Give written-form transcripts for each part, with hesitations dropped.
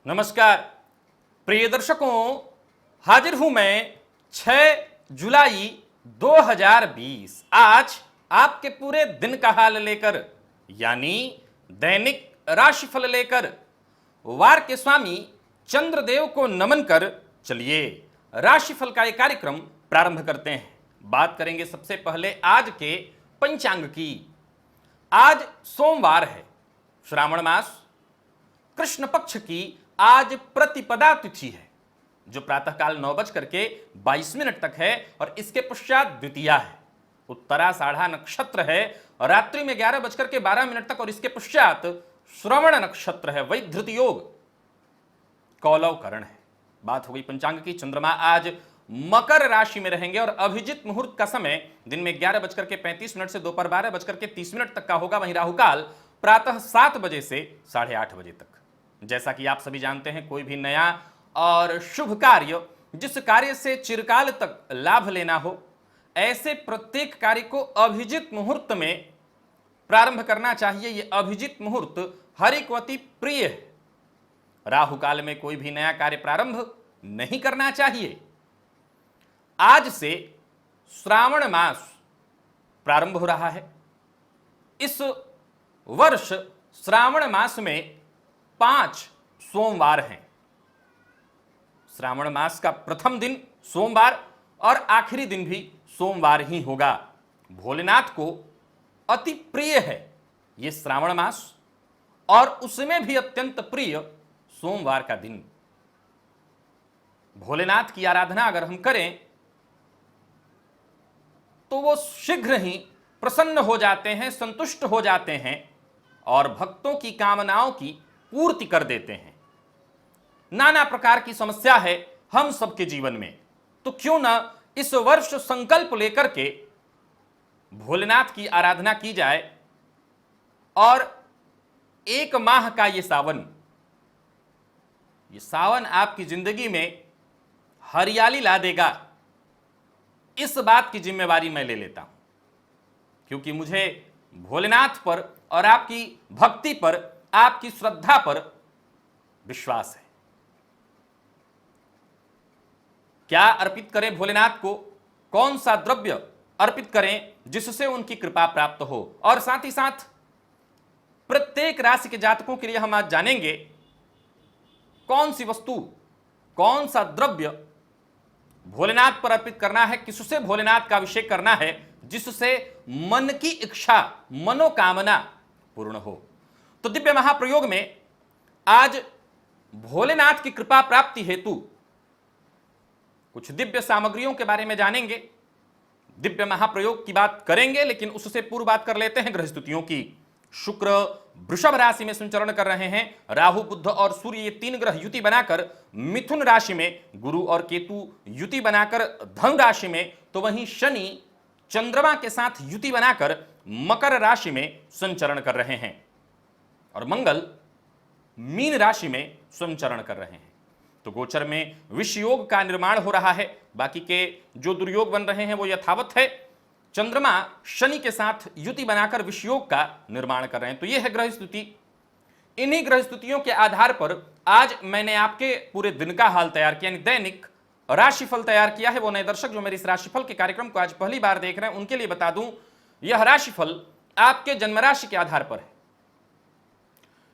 नमस्कार प्रिय दर्शकों, हाजिर हूं मैं 6 जुलाई 2020 आज आपके पूरे दिन का हाल लेकर, यानी दैनिक राशिफल लेकर। वार के स्वामी चंद्रदेव को नमन कर चलिए राशिफल का एक कार्यक्रम प्रारंभ करते हैं। बात करेंगे सबसे पहले आज के पंचांग की। आज सोमवार है, श्रावण मास कृष्ण पक्ष की आज प्रतिपदा तिथि है, जो प्रातःकाल 9:22 तक है और इसके पश्चात द्वितीया है। उत्तराषाढ़ा नक्षत्र है और रात्रि में 11:12 तक और इसके पश्चात श्रवण नक्षत्र है। वैधृत योग कौलव करण है। बात हो गई पंचांग की। चंद्रमा आज मकर राशि में रहेंगे और अभिजित मुहूर्त का समय दिन में 11:35 से दोपहर 12:30 तक का होगा। वहीं राहुकाल प्रातः 7 बजे से 8:30 बजे तक। जैसा कि आप सभी जानते हैं, कोई भी नया और शुभ कार्य, जिस कार्य से चिरकाल तक लाभ लेना हो, ऐसे प्रत्येक कार्य को अभिजित मुहूर्त में प्रारंभ करना चाहिए। यह अभिजित मुहूर्त हरिक्वती प्रिय है। राहु काल में कोई भी नया कार्य प्रारंभ नहीं करना चाहिए। आज से श्रावण मास प्रारंभ हो रहा है। इस वर्ष श्रावण मास में 5 सोमवार हैं। श्रावण मास का प्रथम दिन सोमवार और आखिरी दिन भी सोमवार ही होगा। भोलेनाथ को अति प्रिय है यह श्रावण मास, और उसमें भी अत्यंत प्रिय सोमवार का दिन। भोलेनाथ की आराधना अगर हम करें तो वो शीघ्र ही प्रसन्न हो जाते हैं, संतुष्ट हो जाते हैं और भक्तों की कामनाओं की पूर्ति कर देते हैं। नाना प्रकार की समस्या है हम सबके जीवन में, तो क्यों ना इस वर्ष संकल्प लेकर के भोलेनाथ की आराधना की जाए और एक माह का ये सावन आपकी जिंदगी में हरियाली ला देगा। इस बात की जिम्मेवारी मैं ले लेता हूं, क्योंकि मुझे भोलेनाथ पर और आपकी भक्ति पर, आपकी श्रद्धा पर विश्वास है। क्या अर्पित करें भोलेनाथ को, कौन सा द्रव्य अर्पित करें जिससे उनकी कृपा प्राप्त हो, और साथ ही साथ प्रत्येक राशि के जातकों के लिए हम आज जानेंगे कौन सी वस्तु, कौन सा द्रव्य भोलेनाथ पर अर्पित करना है, किससे भोलेनाथ का अभिषेक करना है जिससे मन की इच्छा, मनोकामना पूर्ण हो। तो दिव्य महाप्रयोग में आज भोलेनाथ की कृपा प्राप्ति हेतु कुछ दिव्य सामग्रियों के बारे में जानेंगे, दिव्य महाप्रयोग की बात करेंगे, लेकिन उससे पूर्व बात कर लेते हैं ग्रह स्थितियों की। शुक्र वृषभ राशि में संचरण कर रहे हैं। राहु, बुध और सूर्य ये 3 ग्रह युति बनाकर मिथुन राशि में, गुरु और केतु युति बनाकर धनु राशि में, तो वहीं शनि चंद्रमा के साथ युति बनाकर मकर राशि में संचरण कर रहे हैं और मंगल मीन राशि में संचरण कर रहे हैं। तो गोचर में विष योग का निर्माण हो रहा है। बाकी के जो दुर्योग बन रहे हैं वो यथावत है। चंद्रमा शनि के साथ युति बनाकर विष योग का निर्माण कर रहे हैं। तो यह है ग्रह स्थिति। इन्हीं ग्रह स्थितियों के आधार पर आज मैंने आपके पूरे दिन का हाल तैयार किया, यानी दैनिक राशिफल तैयार किया है। वो नए दर्शक जो मेरे इस राशिफल के कार्यक्रम को आज पहली बार देख रहे हैं, उनके लिए बता दूं, यह राशिफल आपके जन्म राशि के आधार पर है।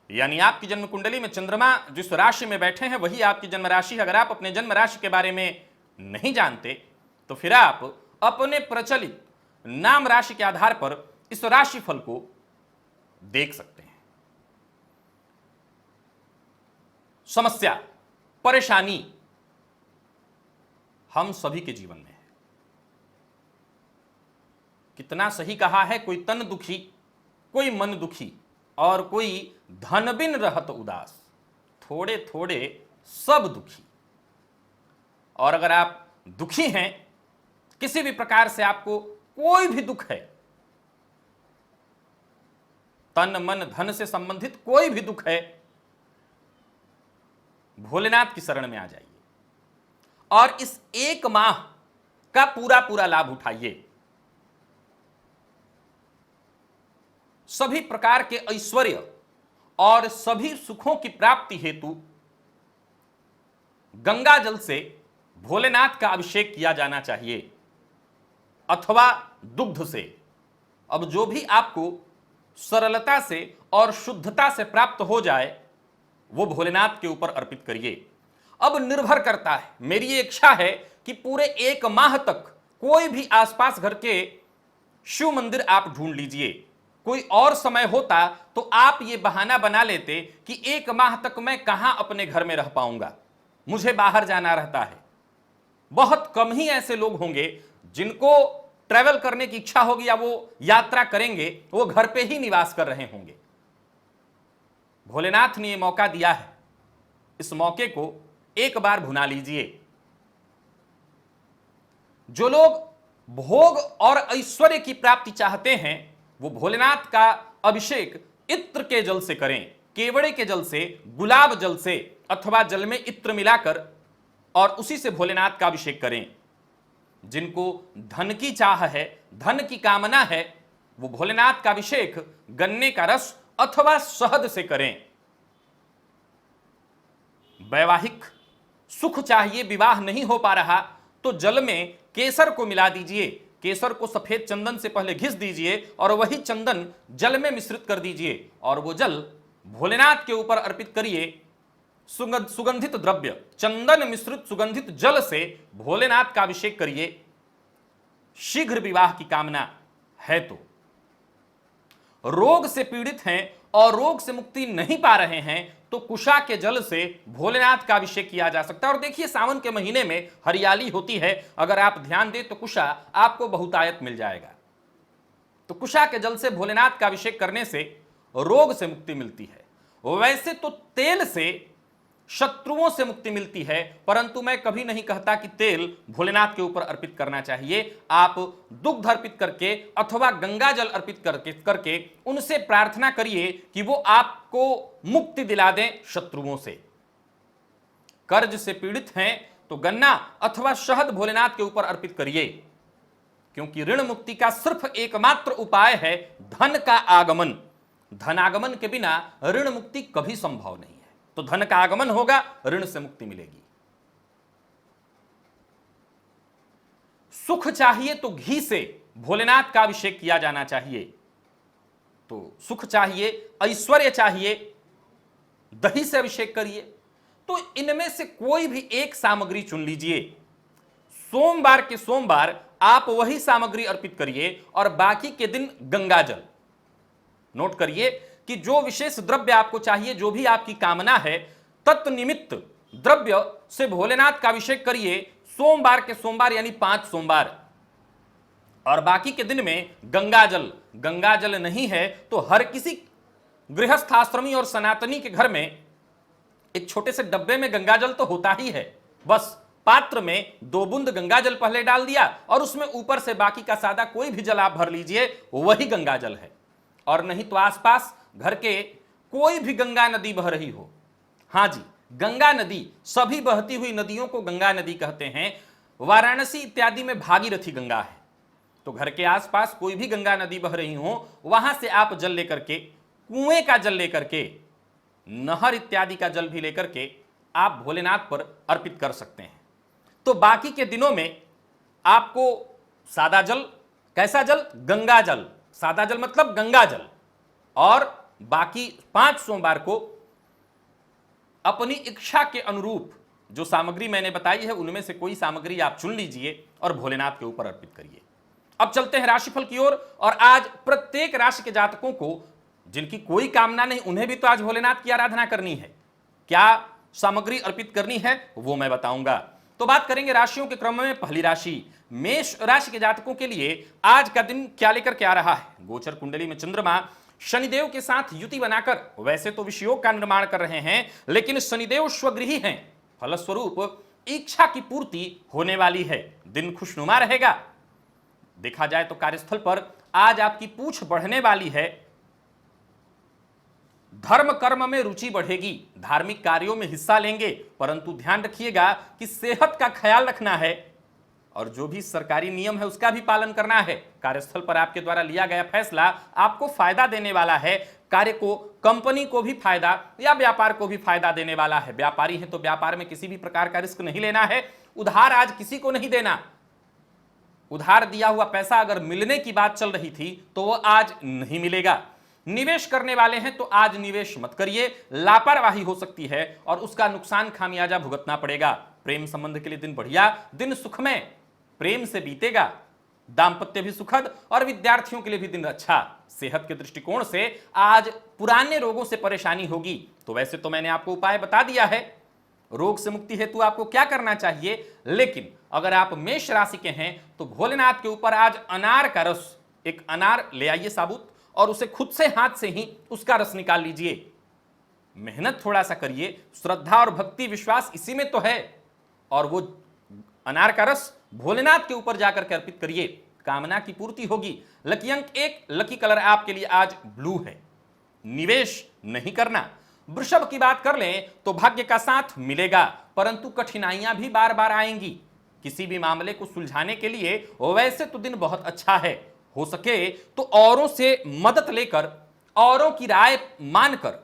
यानी आपकी जन्म कुंडली में चंद्रमा जिस राशि में बैठे हैं वही आपकी जन्म राशि है। अगर आप अपने जन्म राशि के बारे में नहीं जानते तो फिर आप अपने प्रचलित नाम राशि के आधार पर इस राशिफल को देख सकते हैं। समस्या, परेशानी हम सभी के जीवन में है। कितना सही कहा है, कोई तन दुखी, कोई मन दुखी और कोई धन बिन रहत उदास, थोड़े थोड़े सब दुखी। और अगर आप दुखी हैं, किसी भी प्रकार से आपको कोई भी दुख है, तन मन धन से संबंधित कोई भी दुख है, भोलेनाथ की शरण में आ जाइए और इस एक माह का पूरा पूरा लाभ उठाइए। सभी प्रकार के ऐश्वर्य और सभी सुखों की प्राप्ति हेतु गंगा जल से भोलेनाथ का अभिषेक किया जाना चाहिए अथवा दुग्ध से। अब जो भी आपको सरलता से और शुद्धता से प्राप्त हो जाए वो भोलेनाथ के ऊपर अर्पित करिए। अब निर्भर करता है, मेरी ये इच्छा है कि पूरे 1 माह तक कोई भी आसपास घर के शिव मंदिर आप ढूंढ लीजिए। कोई और समय होता तो आप ये बहाना बना लेते कि 1 माह तक मैं कहां अपने घर में रह पाऊंगा, मुझे बाहर जाना रहता है। बहुत कम ही ऐसे लोग होंगे जिनको ट्रैवल करने की इच्छा होगी या वो यात्रा करेंगे, वो घर पे ही निवास कर रहे होंगे। भोलेनाथ ने ये मौका दिया है, इस मौके को एक बार भुना लीजिए। जो लोग भोग और ऐश्वर्य की प्राप्ति चाहते हैं वो भोलेनाथ का अभिषेक इत्र के जल से करें, केवड़े के जल से, गुलाब जल से अथवा जल में इत्र मिलाकर, और उसी से भोलेनाथ का अभिषेक करें। जिनको धन की चाह है, धन की कामना है, वो भोलेनाथ का अभिषेक गन्ने का रस अथवा शहद से करें। वैवाहिक सुख चाहिए, विवाह नहीं हो पा रहा, तो जल में केसर को मिला दीजिए। केसर को सफेद चंदन से पहले घिस दीजिए और वही चंदन जल में मिश्रित कर दीजिए और वो जल भोलेनाथ के ऊपर अर्पित करिए। सुगंधित द्रव्य, चंदन मिश्रित सुगंधित जल से भोलेनाथ का अभिषेक करिए। शीघ्र विवाह की कामना है तो, रोग से पीड़ित हैं और रोग से मुक्ति नहीं पा रहे हैं तो कुशा के जल से भोलेनाथ का अभिषेक किया जा सकता है। और देखिए सावन के महीने में हरियाली होती है, अगर आप ध्यान दें तो कुशा आपको बहुतायत मिल जाएगा। तो कुशा के जल से भोलेनाथ का अभिषेक करने से रोग से मुक्ति मिलती है। वैसे तो तेल से शत्रुओं से मुक्ति मिलती है, परंतु मैं कभी नहीं कहता कि तेल भोलेनाथ के ऊपर अर्पित करना चाहिए। आप दुग्ध अर्पित करके अथवा गंगा जल अर्पित करके उनसे प्रार्थना करिए कि वो आपको मुक्ति दिला दें शत्रुओं से। कर्ज से पीड़ित हैं तो गन्ना अथवा शहद भोलेनाथ के ऊपर अर्पित करिए, क्योंकि ऋण मुक्ति का सिर्फ एकमात्र उपाय है धन का आगमन। धनागमन के बिना ऋण मुक्ति कभी संभव नहीं है। तो धन का आगमन होगा, ऋण से मुक्ति मिलेगी। सुख चाहिए तो घी से भोलेनाथ का अभिषेक किया जाना चाहिए। तो सुख चाहिए, ऐश्वर्य चाहिए, दही से अभिषेक करिए। तो इनमें से कोई भी एक सामग्री चुन लीजिए। सोमवार के सोमवार आप वही सामग्री अर्पित करिए और बाकी के दिन गंगा जल। नोट करिए कि जो विशेष द्रव्य आपको चाहिए, जो भी आपकी कामना है, तत्निमित्त द्रव्य से भोलेनाथ का अभिषेक करिए सोमवार के सोमवार, यानी 5 सोमवार। और बाकी के दिन में गंगा जल। गंगा जल नहीं है तो हर किसी गृहस्थ आश्रमी और सनातनी के घर में एक छोटे से डब्बे में गंगा जल तो होता ही है। बस पात्र में 2 बूंद गंगा जल पहले डाल दिया और उसमें ऊपर से बाकी का सादा कोई भी जल आप भर लीजिए, वही गंगा जल है। और नहीं तो आसपास घर के कोई भी गंगा नदी बह रही हो, हां जी, गंगा नदी, सभी बहती हुई नदियों को गंगा नदी कहते हैं। वाराणसी इत्यादि में भागीरथी गंगा है। तो घर के आसपास कोई भी गंगा नदी बह रही हो, वहां से आप जल लेकर के, कुएं का जल लेकर के, नहर इत्यादि का जल भी लेकर के आप भोलेनाथ पर अर्पित कर सकते हैं। तो बाकी के दिनों में आपको सादा जल, कैसा जल? गंगा जल। सादा जल मतलब गंगा जल। और बाकी 5 सोमवार को अपनी इच्छा के अनुरूप जो सामग्री मैंने बताई है उनमें से कोई सामग्री आप चुन लीजिए और भोलेनाथ के ऊपर अर्पित करिए। अब चलते हैं राशिफल की ओर। और आज प्रत्येक राशि के जातकों को, जिनकी कोई कामना नहीं, उन्हें भी तो आज भोलेनाथ की आराधना करनी है। क्या सामग्री अर्पित करनी है वो मैं बताऊंगा। तो बात करेंगे राशियों के क्रम में। पहली राशि मेष राशि के जातकों के लिए आज का दिन क्या लेकर के आ रहा है। गोचर कुंडली में चंद्रमा शनिदेव के साथ युति बनाकर वैसे तो विषयोग का निर्माण कर रहे हैं, लेकिन शनिदेव स्वगृही हैं, फलस्वरूप इच्छा की पूर्ति होने वाली है। दिन खुशनुमा रहेगा। देखा जाए तो कार्यस्थल पर आज आपकी पूछ बढ़ने वाली है। धर्म कर्म में रुचि बढ़ेगी, धार्मिक कार्यों में हिस्सा लेंगे, परंतु ध्यान रखिएगा कि सेहत का ख्याल रखना है और जो भी सरकारी नियम है उसका भी पालन करना है। कार्यस्थल पर आपके द्वारा लिया गया फैसला आपको फायदा देने वाला है। कार्य को, कंपनी को भी फायदा या व्यापार को भी फायदा देने वाला है। व्यापारी है तो व्यापार में किसी भी प्रकार का रिस्क नहीं लेना है। उधार आज किसी को नहीं देना। उधार दिया हुआ पैसा अगर मिलने की बात चल रही थी तो वो आज नहीं मिलेगा। निवेश करने वाले हैं तो आज निवेश मत करिए, लापरवाही हो सकती है और उसका नुकसान खामियाजा भुगतना पड़ेगा। प्रेम संबंध के लिए दिन बढ़िया, दिन सुखमय, प्रेम से बीतेगा, दाम्पत्य भी सुखद और विद्यार्थियों के लिए भी दिन अच्छा। सेहत के दृष्टिकोण से आज पुराने रोगों से परेशानी होगी। तो वैसे तो मैंने आपको उपाय बता दिया है, रोग से मुक्ति हेतु आपको क्या करना चाहिए, लेकिन अगर आप मेष राशि के हैं तो भोलेनाथ के ऊपर आज अनार का रस, एक अनार ले आइए साबुत और उसे खुद से हाथ से ही उसका रस निकाल लीजिए। मेहनत थोड़ा सा करिए, श्रद्धा और भक्ति विश्वास इसी में तो है, और वो अनार का रस भोलेनाथ के ऊपर जाकर के अर्पित करिए, कामना की पूर्ति होगी। लकी अंक 1, लकी कलर आपके लिए आज ब्लू है। निवेश नहीं करना। वृषभ की बात कर लें तो भाग्य का साथ मिलेगा, परंतु कठिनाइयां भी बार बार आएंगी। किसी भी मामले को सुलझाने के लिए वैसे तो दिन बहुत अच्छा है, हो सके तो औरों से मदद लेकर, औरों की राय मानकर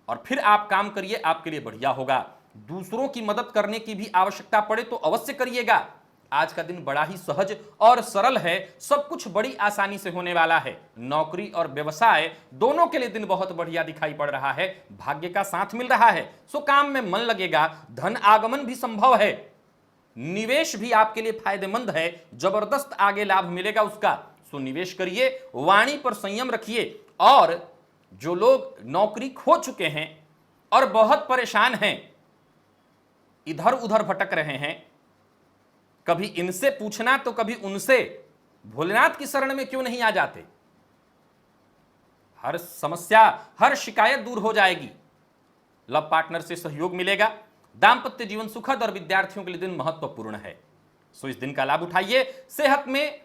और फिर आप काम करिए, आपके लिए बढ़िया होगा। दूसरों की मदद करने की भी आवश्यकता पड़े तो अवश्य करिएगा। आज का दिन बड़ा ही सहज और सरल है, सब कुछ बड़ी आसानी से होने वाला है। नौकरी और व्यवसाय दोनों के लिए दिन बहुत बढ़िया दिखाई पड़ रहा है, भाग्य का साथ मिल रहा है, सो काम में मन लगेगा, धन आगमन भी संभव है, निवेश भी आपके लिए फायदेमंद है, जबरदस्त आगे लाभ मिलेगा उसका। सो निवेश करिए, वाणी पर संयम रखिए, और जो लोग नौकरी खो चुके हैं और बहुत परेशान हैं, इधर उधर भटक रहे हैं, कभी इनसे पूछना तो कभी उनसे, भोलेनाथ की शरण में क्यों नहीं आ जाते? हर समस्या, हर शिकायत दूर हो जाएगी। लव पार्टनर से सहयोग मिलेगा, दाम्पत्य जीवन सुखद और विद्यार्थियों के लिए दिन महत्वपूर्ण है। सो इस दिन का लाभ उठाइए। सेहत में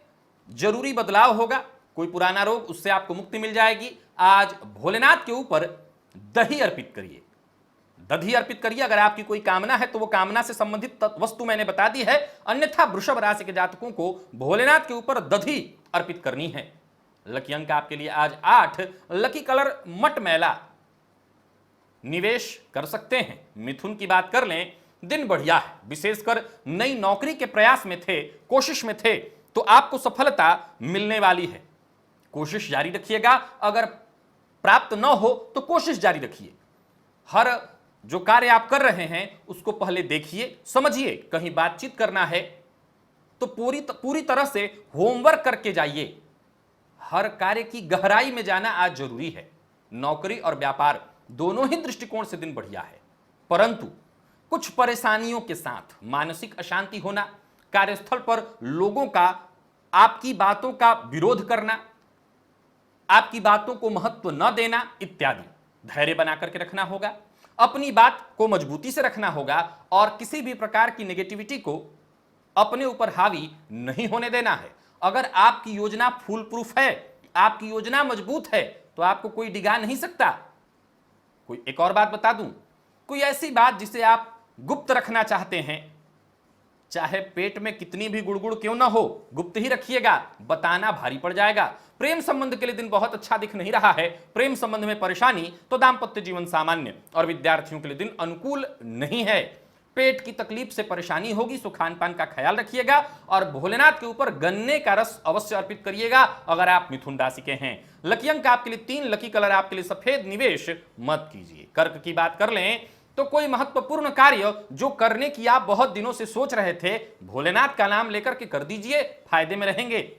जरूरी बदलाव होगा, कोई पुराना रोग, उससे आपको मुक्ति मिल जाएगी। आज भोलेनाथ के ऊपर दही अर्पित करिए, दधी अर्पित करिए। अगर आपकी कोई कामना है तो वो कामना से संबंधित वस्तु मैंने बता दी है, अन्यथा वृषभ राशि के जातकों को भोलेनाथ के ऊपर दधी अर्पित करनी है। लकी अंक आपके लिए आज 8, लकी कलर मटमैला, निवेश कर सकते हैं। मिथुन की बात कर लें, दिन बढ़िया है, विशेषकर नई नौकरी के प्रयास में थे, कोशिश में थे तो आपको सफलता मिलने वाली है। कोशिश जारी रखिएगा, अगर प्राप्त न हो तो कोशिश जारी रखिए। हर जो कार्य आप कर रहे हैं उसको पहले देखिए, समझिए। कहीं बातचीत करना है तो पूरी तरह से होमवर्क करके जाइए। हर कार्य की गहराई में जाना आज जरूरी है। नौकरी और व्यापार दोनों ही दृष्टिकोण से दिन बढ़िया है, परंतु कुछ परेशानियों के साथ मानसिक अशांति होना, कार्यस्थल पर लोगों का आपकी बातों का विरोध करना, आपकी बातों को महत्व न देना इत्यादि, धैर्य बना करके रखना होगा। अपनी बात को मजबूती से रखना होगा और किसी भी प्रकार की नेगेटिविटी को अपने ऊपर हावी नहीं होने देना है। अगर आपकी योजना फूल प्रूफ है, आपकी योजना मजबूत है, तो आपको कोई डिगा नहीं सकता। कोई एक और बात बता दूं, कोई ऐसी बात जिसे आप गुप्त रखना चाहते हैं, चाहे पेट में कितनी भी गुड़गुड़ क्यों ना हो, गुप्त ही रखिएगा, बताना भारी पड़ जाएगा। प्रेम संबंध के लिए दिन बहुत अच्छा दिख नहीं रहा है। प्रेम संबंध में परेशानी तो दाम्पत्य जीवन सामान्य और विद्यार्थियों के लिए दिन अनुकूल नहीं है। पेट की तकलीफ से परेशानी होगी, सो खान पान का ख्याल रखिएगा और भोलेनाथ के ऊपर गन्ने का रस अवश्य अर्पित करिएगा अगर आप मिथुन राशि के हैं। लकी अंक आपके लिए 3, लकी कलर आपके लिए सफेद, निवेश मत कीजिए। कर्क की बात कर लें तो कोई महत्वपूर्ण कार्य जो करने की आप बहुत दिनों से सोच रहे थे, भोलेनाथ का नाम लेकर के कर दीजिए, फायदे में रहेंगे।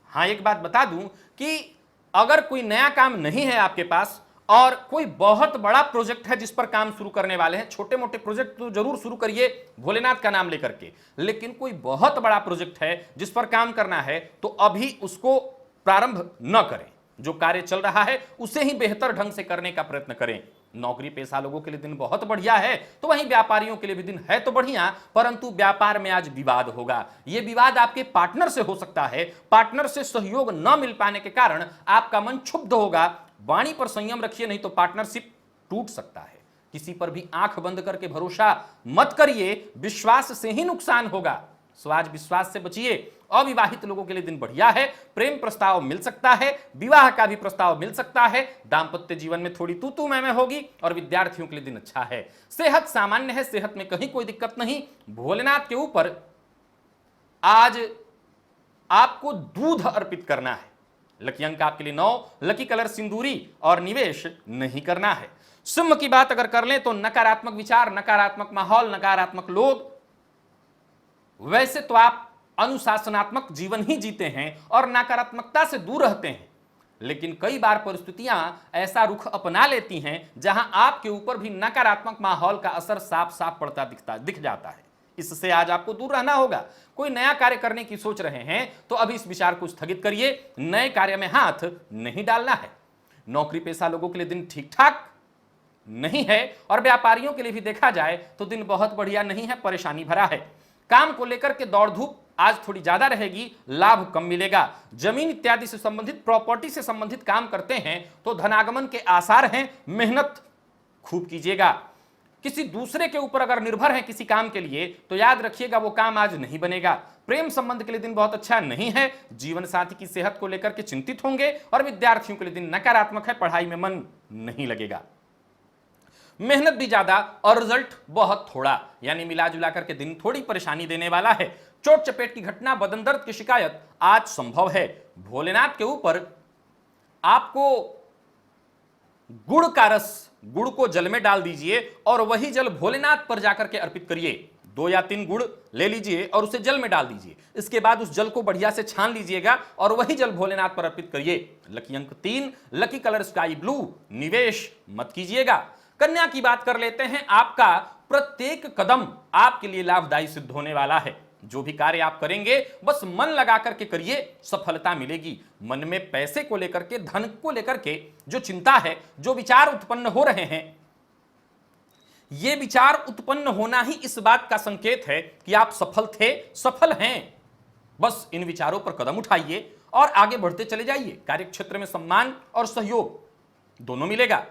हाँ, एक बात बता दूं कि अगर कोई नया काम नहीं है आपके पास और कोई बहुत बड़ा प्रोजेक्ट है जिस पर काम शुरू करने वाले हैं, छोटे मोटे प्रोजेक्ट तो जरूर शुरू करिए भोलेनाथ का नाम लेकर के, लेकिन कोई बहुत बड़ा प्रोजेक्ट है जिस पर काम करना है तो अभी उसको प्रारंभ न करें। जो कार्य चल रहा है उसे ही बेहतर ढंग से करने का प्रयत्न करें। नौकरी पेशा लोगों के लिए दिन बहुत बढ़िया है, तो वहीं व्यापारियों के लिए भी दिन है तो बढ़िया, परंतु व्यापार में आज विवाद होगा। यह विवाद आपके पार्टनर से हो सकता है। पार्टनर से सहयोग न मिल पाने के कारण आपका मन क्षुब्ध होगा। वाणी पर संयम रखिए, नहीं तो पार्टनरशिप टूट सकता है। किसी पर भी आंख बंद करके भरोसा मत करिए, विश्वास से ही नुकसान होगा। सो आज विश्वास से बचिए अविवाहित लोगों के लिए दिन बढ़िया है, प्रेम प्रस्ताव मिल सकता है, विवाह का भी प्रस्ताव मिल सकता है, दाम्पत्य जीवन में थोड़ी तू मैं होगी और विद्यार्थियों के लिए दिन अच्छा है। सेहत सामान्य है, सेहत में कहीं कोई दिक्कत नहीं। भोलेनाथ के ऊपर आज आपको दूध अर्पित करना है। लकी अंक आपके लिए 9, लकी कलर सिंदूरी और निवेश नहीं करना है। सिंह की बात अगर कर लें तो नकारात्मक विचार, नकारात्मक माहौल, नकारात्मक लोग। वैसे तो आप अनुशासनात्मक जीवन ही जीते हैं और नकारात्मकता से दूर रहते हैं, लेकिन कई बार परिस्थितियां ऐसा रुख अपना लेती हैं जहां आपके ऊपर भी नकारात्मक माहौल का असर साफ साफ पड़ता दिख जाता है। इससे आज आपको दूर रहना होगा। कोई नया कार्य करने की सोच रहे हैं तो अभी इस विचार को स्थगित करिए, नए कार्य में हाथ नहीं डालना है। नौकरी पेशा लोगों के लिए दिन ठीक ठाक नहीं है और व्यापारियों के लिए भी देखा जाए तो दिन बहुत बढ़िया नहीं है, परेशानी भरा है। काम को लेकर के दौड़ धूप आज थोड़ी ज्यादा रहेगी, लाभ कम मिलेगा। जमीन इत्यादि से संबंधित, प्रॉपर्टी से संबंधित काम करते हैं तो धनागमन के आसार हैं, मेहनत खूब कीजिएगा। किसी दूसरे के ऊपर अगर निर्भर है किसी काम के लिए तो याद रखिएगा वो काम आज नहीं बनेगा। प्रेम संबंध के लिए दिन बहुत अच्छा नहीं है। जीवन साथी की सेहत को लेकर के चिंतित होंगे और विद्यार्थियों के लिए दिन नकारात्मक है, पढ़ाई में मन नहीं लगेगा। मेहनत भी ज्यादा और रिजल्ट बहुत थोड़ा, यानी मिला जुला करके दिन थोड़ी परेशानी देने वाला है। चोट चपेट की घटना, बदन दर्द की शिकायत आज संभव है। भोलेनाथ के ऊपर आपको गुड़ का रस, गुड़ को जल में डाल दीजिए और वही जल भोलेनाथ पर जाकर के अर्पित करिए। 2 या 3 गुड़ ले लीजिए और उसे जल में डाल दीजिए। इसके बाद उस जल को बढ़िया से छान लीजिएगा और वही जल भोलेनाथ पर अर्पित करिए। लकी अंक 3, लकी कलर स्काई ब्लू, निवेश मत कीजिएगा। कन्या की बात कर लेते हैं। आपका प्रत्येक कदम आपके लिए लाभदायी सिद्ध होने वाला है। जो भी कार्य आप करेंगे बस मन लगा करके करिए, सफलता मिलेगी। मन में पैसे को लेकर के, धन को लेकर के जो चिंता है, जो विचार उत्पन्न हो रहे हैं, ये विचार उत्पन्न होना ही इस बात का संकेत है कि आप सफल थे, सफल हैं। बस इन विचारों पर कदम उठाइए और आगे बढ़ते चले जाइए। कार्यक्षेत्र में सम्मान और सहयोग दोनों मिलेगा।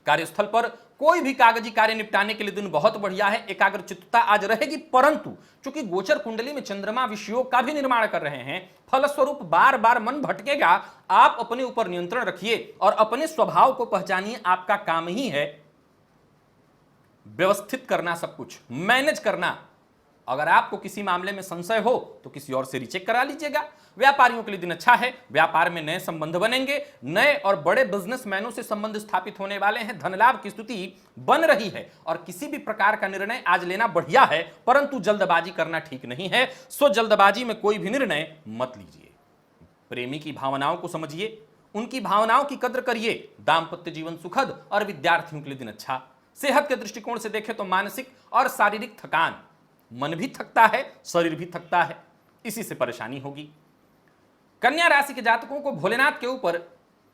कार्यस्थल पर कोई भी कागजी कार्य निपटाने के लिए दिन बहुत बढ़िया है। एकाग्रचित्तता आज रहेगी, परंतु चूंकि गोचर कुंडली में चंद्रमा विषयों का भी निर्माण कर रहे हैं, फलस्वरूप बार बार मन भटकेगा। आप अपने ऊपर नियंत्रण रखिए और अपने स्वभाव को पहचानिए। आपका काम ही है व्यवस्थित करना, सब कुछ मैनेज करना। अगर आपको किसी मामले में संशय हो तो किसी और से रिचेक करा लीजिएगा। व्यापारियों के लिए दिन अच्छा है। व्यापार में नए संबंध बनेंगे, नए और बड़े बिजनेसमैनों से संबंध स्थापित होने वाले हैं। धन लाभ की स्थिति बन रही है और किसी भी प्रकार का निर्णय आज लेना बढ़िया है, परंतु जल्दबाजी करना ठीक नहीं है। सो जल्दबाजी में कोई भी निर्णय मत लीजिए। प्रेमी की भावनाओं को समझिए, उनकी भावनाओं की कद्र करिए। दाम्पत्य जीवन सुखद और विद्यार्थियों के लिए दिन अच्छा। सेहत के दृष्टिकोण से देखें तो मानसिक और शारीरिक थकान, मन भी थकता है, शरीर भी थकता है, इसी से परेशानी होगी। कन्या राशि के जातकों को भोलेनाथ के ऊपर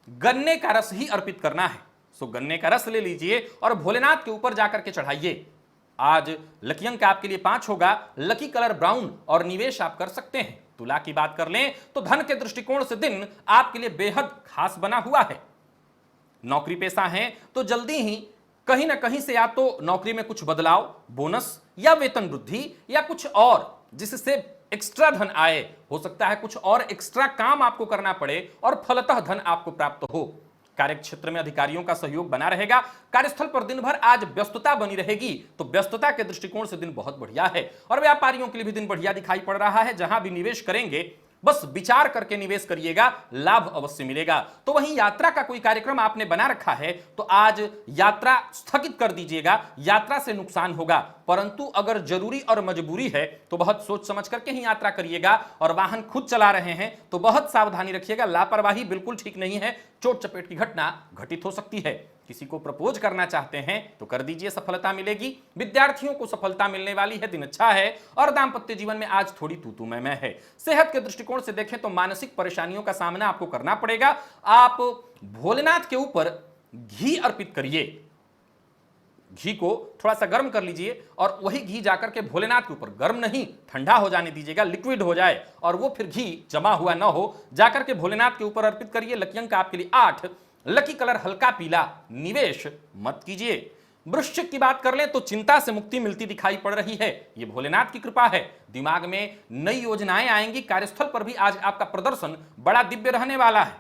गन्ने का रस ही अर्पित करना है। सो गन्ने का रस ले लीजिए और भोलेनाथ के ऊपर जाकर के चढ़ाइए। आज लकी अंक आपके लिए 5 होगा, लकी कलर ब्राउन और निवेश आप कर सकते हैं। तुला की बात कर लें तो धन के दृष्टिकोण से दिन आपके लिए बेहद खास बना हुआ है। नौकरी पेशा है तो जल्दी ही कहीं ना कहीं से या तो नौकरी में कुछ बदलाव, बोनस या वेतन वृद्धि या कुछ और जिससे एक्स्ट्रा धन आए, हो सकता है कुछ और एक्स्ट्रा काम आपको करना पड़े और फलतः धन आपको प्राप्त हो। कार्यक्षेत्र में अधिकारियों का सहयोग बना रहेगा। कार्यस्थल पर दिन भर आज व्यस्तता बनी रहेगी, तो व्यस्तता के दृष्टिकोण से दिन बहुत बढ़िया है और व्यापारियों के लिए भी दिन बढ़िया दिखाई पड़ रहा है। जहां भी निवेश करेंगे बस विचार करके निवेश करिएगा, लाभ अवश्य मिलेगा। तो वहीं यात्रा का कोई कार्यक्रम आपने बना रखा है तो आज यात्रा स्थगित कर दीजिएगा। यात्रा से नुकसान होगा, परंतु अगर जरूरी और मजबूरी है तो बहुत सोच समझ करके ही यात्रा करिएगा। और वाहन खुद चला रहे हैं तो बहुत सावधानी रखिएगा। लापरवाही बिल्कुल ठीक नहीं है। चोट चपेट की घटना घटित हो सकती है। किसी को प्रपोज करना चाहते हैं तो कर दीजिए, सफलता मिलेगी। विद्यार्थियों को सफलता मिलने वाली है, दिन अच्छा है। और दाम्पत्य जीवन में आज थोड़ी तू मैं है। सेहत के दृष्टिकोण से देखें तो मानसिक परेशानियों का सामना आपको करना पड़ेगा। आप भोलेनाथ के ऊपर घी अर्पित करिए। घी को थोड़ा सा गर्म कर लीजिए और वही घी जाकर के भोलेनाथ के ऊपर, गर्म नहीं ठंडा हो जाने दीजिएगा, लिक्विड हो जाए और वो फिर घी जमा हुआ ना हो, जाकर के भोलेनाथ के ऊपर अर्पित करिए। लकी अंक आपके लिए 8, लकी कलर हल्का पीला, निवेश मत कीजिए। वृश्चिक की बात कर लें तो चिंता से मुक्ति मिलती दिखाई पड़ रही है, ये भोलेनाथ की कृपा है। दिमाग में नई योजनाएं आएंगी, कार्यस्थल पर भी आज आपका प्रदर्शन बड़ा दिव्य रहने वाला है।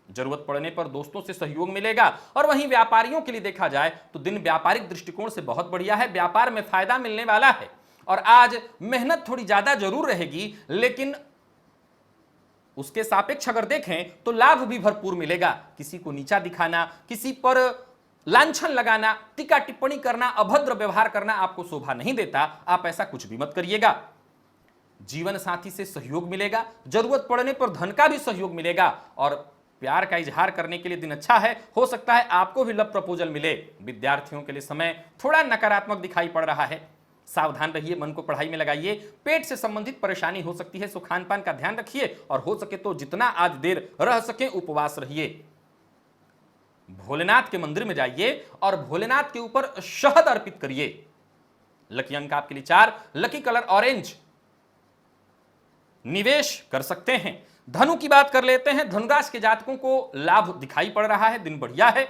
जरूरत पड़ने पर दोस्तों से सहयोग मिलेगा। और वहीं व्यापारियों के लिए देखा जाए तो दिन व्यापारिक दृष्टिकोण से बहुत बढ़िया है, व्यापार में फायदा मिलने वाला है। और आज मेहनत थोड़ी ज्यादा जरूर रहेगी, लेकिन उसके सापेक्ष अगर देखें तो लाभ भी भरपूर मिलेगा। किसी को नीचा दिखाना, किसी पर लांछन लगाना, टीका टिप्पणी करना, अभद्र व्यवहार करना आपको शोभा नहीं देता। आप ऐसा कुछ भी मत करिएगा। जीवन साथी से सहयोग मिलेगा, जरूरत पड़ने पर धन का भी सहयोग मिलेगा। और प्यार का इजहार करने के लिए दिन अच्छा है, हो सकता है आपको भी लव प्रपोजल मिले। विद्यार्थियों के लिए समय थोड़ा नकारात्मक दिखाई पड़ रहा है, सावधान रहिए, मन को पढ़ाई में लगाइए। पेट से संबंधित परेशानी हो सकती है, सो खान पान का ध्यान रखिए और हो सके तो जितना आज देर रह सके उपवास रहिए। भोलेनाथ के मंदिर में जाइए और भोलेनाथ के ऊपर शहद अर्पित करिए। लकी अंक आपके लिए 4, लकी कलर ऑरेंज। निवेश कर सकते हैं। धनु की बात कर लेते हैं। धनुराशि के जातकों को लाभ दिखाई पड़ रहा है, दिन बढ़िया है।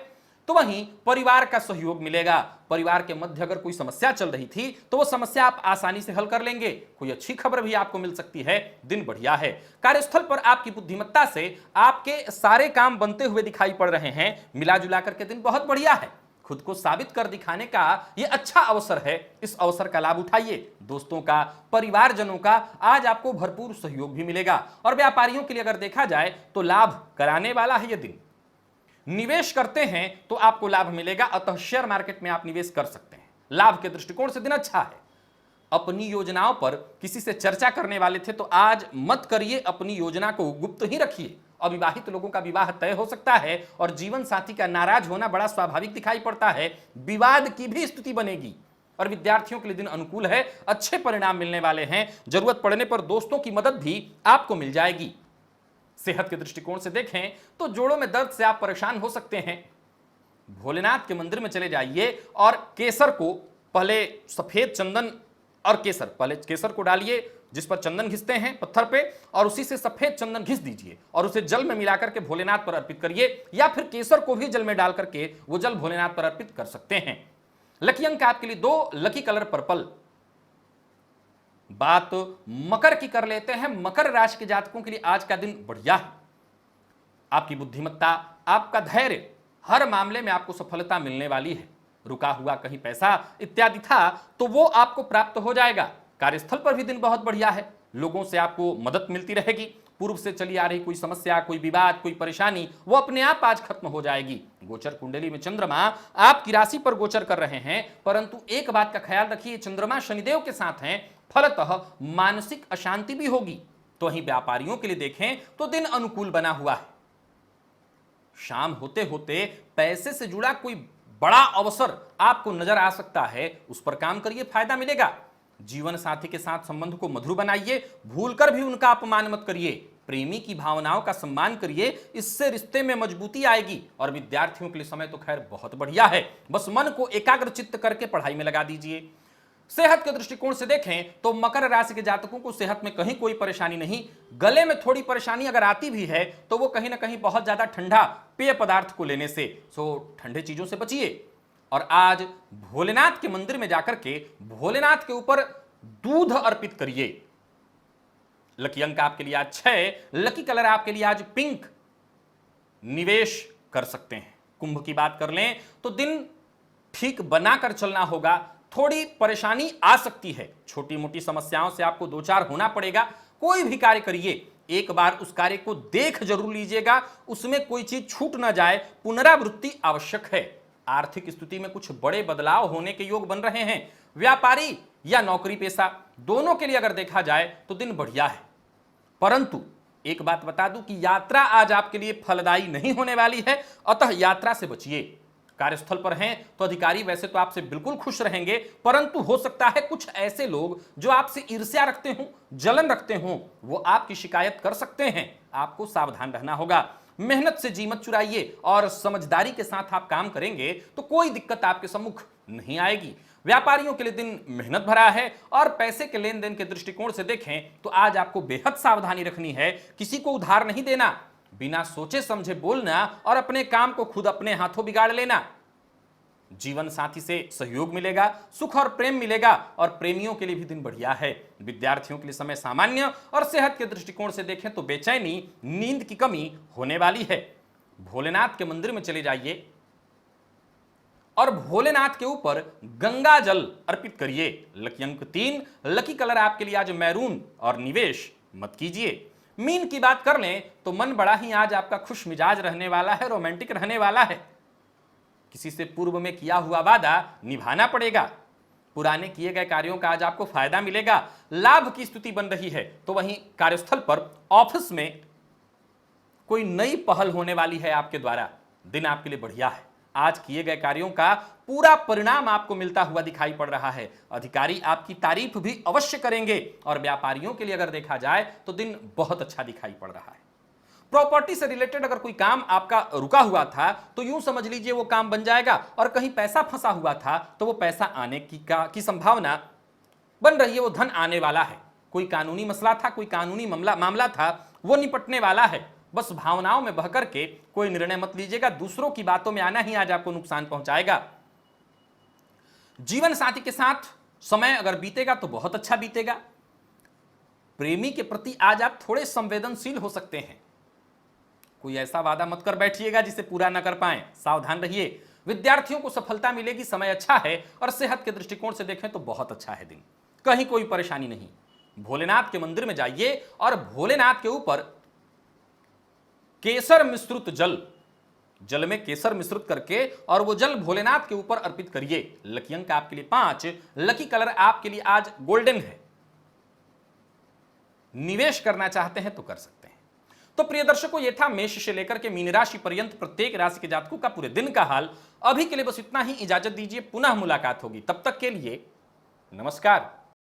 तो वहीं परिवार का सहयोग मिलेगा। परिवार के मध्य अगर कोई समस्या चल रही थी तो वो समस्या आप आसानी से हल कर लेंगे। कोई अच्छी खबर भी आपको मिल सकती है, दिन बढ़िया है। कार्यस्थल पर आपकी बुद्धिमत्ता से आपके सारे काम बनते हुए दिखाई पड़ रहे हैं। मिला जुला करके दिन बहुत बढ़िया है। खुद को साबित कर दिखाने का यह अच्छा अवसर है, इस अवसर का लाभ उठाइए। दोस्तों का, परिवारजनों का आज आपको भरपूर सहयोग भी मिलेगा। और व्यापारियों के लिए अगर देखा जाए तो लाभ कराने वाला है यह दिन। निवेश करते हैं तो आपको लाभ मिलेगा, अतः शेयर मार्केट में आप निवेश कर सकते हैं। लाभ के दृष्टिकोण से दिन अच्छा है। अपनी योजनाओं पर किसी से चर्चा करने वाले थे तो आज मत करिए, अपनी योजना को गुप्त ही रखिए। अविवाहित लोगों का विवाह तय हो सकता है और जीवन साथी का नाराज होना बड़ा स्वाभाविक दिखाई पड़ता है। विवाद की भी स्थिति बनेगी। और विद्यार्थियों के लिए दिन अनुकूल है, अच्छे परिणाम मिलने वाले हैं। जरूरत पड़ने पर दोस्तों की मदद भी आपको मिल जाएगी। सेहत के दृष्टिकोण से देखें तो जोड़ों में दर्द से आप परेशान हो सकते हैं। भोलेनाथ के मंदिर में चले जाइए और केसर को पहले सफेद चंदन और पहले केसर को डालिए जिस पर चंदन घिसते हैं पत्थर पे, और उसी से सफेद चंदन घिस दीजिए और उसे जल में मिलाकर के भोलेनाथ पर अर्पित करिए। या फिर केसर को भी जल में डाल करके वो जल भोलेनाथ पर अर्पित कर सकते हैं। लकी अंक आपके लिए 2, लकी कलर पर्पल। बात मकर की कर लेते हैं। मकर राशि के जातकों के लिए आज का दिन बढ़िया है। आपकी बुद्धिमत्ता, आपका धैर्य, हर मामले में आपको सफलता मिलने वाली है। रुका हुआ कहीं पैसा इत्यादि था तो वो आपको प्राप्त हो जाएगा। कार्यस्थल पर भी दिन बहुत बढ़िया है। लोगों से आपको मदद मिलती रहेगी। पूर्व से चली आ रही कोई समस्या, कोई विवाद, कोई परेशानी, वो अपने आप आज खत्म हो जाएगी। गोचर कुंडली में चंद्रमा आपकी राशि पर गोचर कर रहे हैं, परंतु एक बात का ख्याल रखिए, चंद्रमा शनिदेव के साथ हैं, फलतः मानसिक अशांति भी होगी। तो वहीं व्यापारियों के लिए देखें तो दिन अनुकूल बना हुआ है। शाम होते होते पैसे से जुड़ा कोई बड़ा अवसर आपको नजर आ सकता है, उस पर काम करिए, फायदा मिलेगा। जीवन साथी के साथ संबंध को मधुर बनाइए, भूलकर भी उनका अपमान मत करिए। प्रेमी की भावनाओं का सम्मान करिए, इससे रिश्ते में मजबूती आएगी। और विद्यार्थियों के लिए समय तो खैर बहुत बढ़िया है, बस मन को एकाग्रचित्त करके पढ़ाई में लगा दीजिए। सेहत के दृष्टिकोण से देखें तो मकर राशि के जातकों को सेहत में कहीं कोई परेशानी नहीं। गले में थोड़ी परेशानी अगर आती भी है तो वो कहीं ना कहीं बहुत ज्यादा ठंडा पेय पदार्थ को लेने से, सो ठंडे चीजों से बचिए। और आज भोलेनाथ के मंदिर में जाकर के भोलेनाथ के ऊपर दूध अर्पित करिए। लकी अंक आपके लिए आज 6, लकी कलर आपके लिए आज पिंक। निवेश कर सकते हैं। कुंभ की बात कर लें तो दिन ठीक बनाकर चलना होगा। थोड़ी परेशानी आ सकती है, छोटी मोटी समस्याओं से आपको दो चार होना पड़ेगा। कोई भी कार्य करिए, एक बार उस कार्य को देख जरूर लीजिएगा, उसमें कोई चीज छूट ना जाए, पुनरावृत्ति आवश्यक है। आर्थिक स्थिति में कुछ बड़े बदलाव होने के योग बन रहे हैं। व्यापारी या नौकरी पेशा दोनों के लिए अगर देखा जाए तो दिन बढ़िया है। परंतु एक बात बता दूं कि यात्रा आज आपके लिए फलदायी नहीं होने वाली है, अतः यात्रा से बचिए। कार्यस्थल पर हैं तो अधिकारी वैसे तो आपसे बिल्कुल खुश रहेंगे, परंतु हो सकता है कुछ ऐसे लोग जो आपसे ईर्ष्या रखते हों, जलन रखते हों, वो आपकी शिकायत कर सकते हैं। आपको सावधान रहना होगा। मेहनत से जी मत चुराइए और समझदारी के साथ आप काम करेंगे तो कोई दिक्कत आपके सम्मुख नहीं आएगी। व्यापारियों के लिए दिन मेहनत भरा है और पैसे के लेन देन के दृष्टिकोण से देखें तो आज आपको बेहद सावधानी रखनी है। किसी को उधार नहीं देना, बिना सोचे समझे बोलना और अपने काम को खुद अपने हाथों बिगाड़ लेना। जीवन साथी से सहयोग मिलेगा, सुख और प्रेम मिलेगा और प्रेमियों के लिए भी दिन बढ़िया है। विद्यार्थियों के लिए समय सामान्य और सेहत के दृष्टिकोण से देखें तो बेचैनी, नींद की कमी होने वाली है। भोलेनाथ के मंदिर में चले जाइए और भोलेनाथ के ऊपर गंगा जल अर्पित करिए। लकी अंक 3, लकी कलर आपके लिए आज मैरून और निवेश मत कीजिए। मीन की बात कर लें तो मन बड़ा ही आज आपका खुश मिजाज रहने वाला है, रोमांटिक रहने वाला है। किसी से पूर्व में किया हुआ वादा निभाना पड़ेगा। पुराने किए गए कार्यों का आज आपको फायदा मिलेगा। लाभ की स्थिति बन रही है तो वहीं कार्यस्थल पर, ऑफिस में कोई नई पहल होने वाली है आपके द्वारा। दिन आपके लिए बढ़िया है। आज किए गए कार्यों का पूरा परिणाम आपको मिलता हुआ दिखाई पड़ रहा है। अधिकारी आपकी तारीफ भी अवश्य करेंगे और व्यापारियों के लिए अगर देखा जाए तो दिन बहुत अच्छा दिखाई पड़ रहा है। प्रॉपर्टी से रिलेटेड अगर कोई काम आपका रुका हुआ था तो यूं समझ लीजिए वो काम बन जाएगा, और कहीं पैसा फंसा हुआ था तो वो पैसा आने की संभावना बन रही है, वो धन आने वाला है। कोई कानूनी मसला था, कोई कानूनी मामला था, वो निपटने वाला है। बस भावनाओं में बहकर के कोई निर्णय मत लीजिएगा, दूसरों की बातों में आना ही आज आपको नुकसान पहुंचाएगा। जीवन साथी के साथ समय अगर बीतेगा तो बहुत अच्छा बीतेगा। प्रेमी के प्रति आज आप थोड़े संवेदनशील हो सकते हैं। कोई ऐसा वादा मत कर बैठिएगा जिसे पूरा न कर पाएं, सावधान रहिए। विद्यार्थियों को सफलता मिलेगी, समय अच्छा है और सेहत के दृष्टिकोण से देखें तो बहुत अच्छा है दिन, कहीं कोई परेशानी नहीं। भोलेनाथ के मंदिर में जाइए और भोलेनाथ के ऊपर केसर मिश्रित जल में केसर मिश्रित करके और वो जल भोलेनाथ के ऊपर अर्पित करिए। लकी अंक आपके लिए 5, लकी कलर आपके लिए आज गोल्डन है। निवेश करना चाहते हैं तो कर सकते हैं। तो प्रिय दर्शकों, ये था मेष से लेकर के मीन राशि पर्यंत प्रत्येक राशि के जातकों का पूरे दिन का हाल। अभी के लिए बस इतना ही, इजाजत दीजिए, पुनः मुलाकात होगी। तब तक के लिए नमस्कार।